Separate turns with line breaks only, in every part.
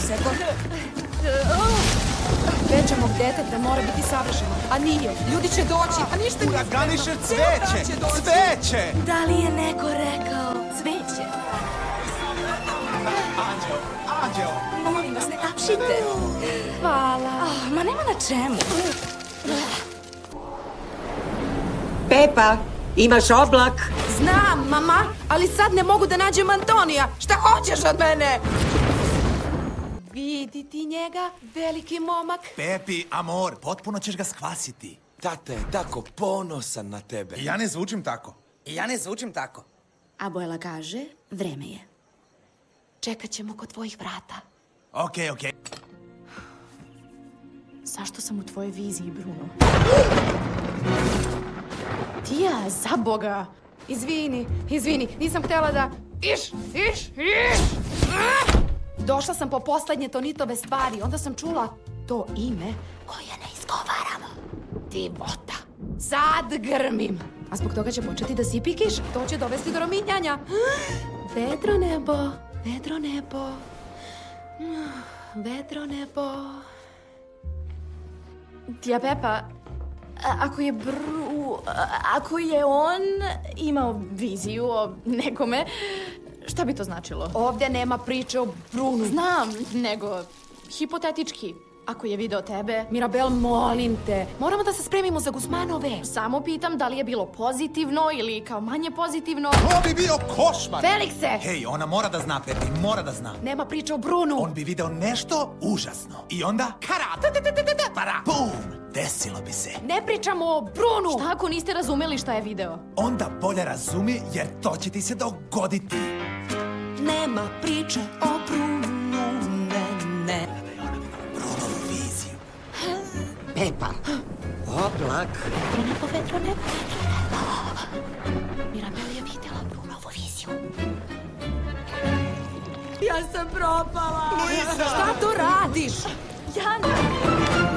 Sekund. Veće mog deteta mora biti savršeno, a nije. Ljudi će doći, a ništa nije.
Uraganiše cveće! Cveće!
Da li je neko rekao cveće?
Anđeo!
Molim vas, ne tapšite.
Hvala.
Ma nema na čemu.
Pepa, imaš oblak?
Znam, mama, ali sad ne mogu da nađem Antonija. Šta hoćeš od mene? Vidi ti njega, veliki momak.
Pepi, amor, potpuno ćeš ga skvasiti.
Tata je tako ponosan na tebe.
I ja ne zvučim tako.
A Bojla kaže, vreme je.
Čekat ćemo kod tvojih vrata.
Okej.
Zašto sam u tvojoj viziji, Bruno? Tija, za Boga!
Izvini, nisam htjela da... Iš! Došla sam po poslednje Tonitove stvari, onda sam čula to ime koje ne izgovaramo. Divota. Sad grmim. A zbog toga će početi da sipi kiš. To će dovesti do rominjanja. Vedro nebo, vedro nebo. Vedro nebo.
Tija Pepa, ako je on imao viziju o nekome, šta bi to značilo?
Ovdje nema priče o Brunu.
Znam, nego hipotetički. Ako je video tebe,
Mirabel, molim te. Moramo da se spremimo za Guzmanove.
samo pitam da li je bilo pozitivno ili kao manje pozitivno.
To bi bio košmar!
Felikse!
Hej, ona mora da zna, Pepi, mora da zna.
Nema priče o Brunu.
On bi video nešto užasno. I onda, karat, para, bum, desilo bi se.
Ne pričamo o Brunu.
Šta ako niste razumeli šta je video?
Onda bolje razumi, jer to će ti se dogoditi.
Nema priče o Brunu, ne.
Brunovu viziju.
Pepa, oblak.
Vedro nebo. Mirabel je vidjela Brunovu viziju. Ja sam propala. Šta to radiš?
Jana!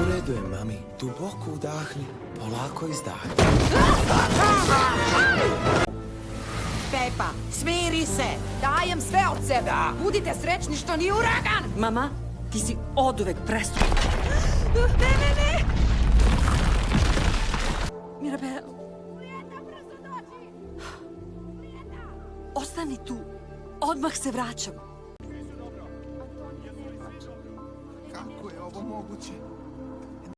U redu je, mami. Duboko udahni, polako izdahni.
Pepa, smiri se.
Dajem sve od sebe. Budite srećni što nije uragan.
Mama, ti si oduvek presuđen.
Ne.
Mirabel. Ostani tu. Odmah se vraćamo.
Kako je ovo moguće?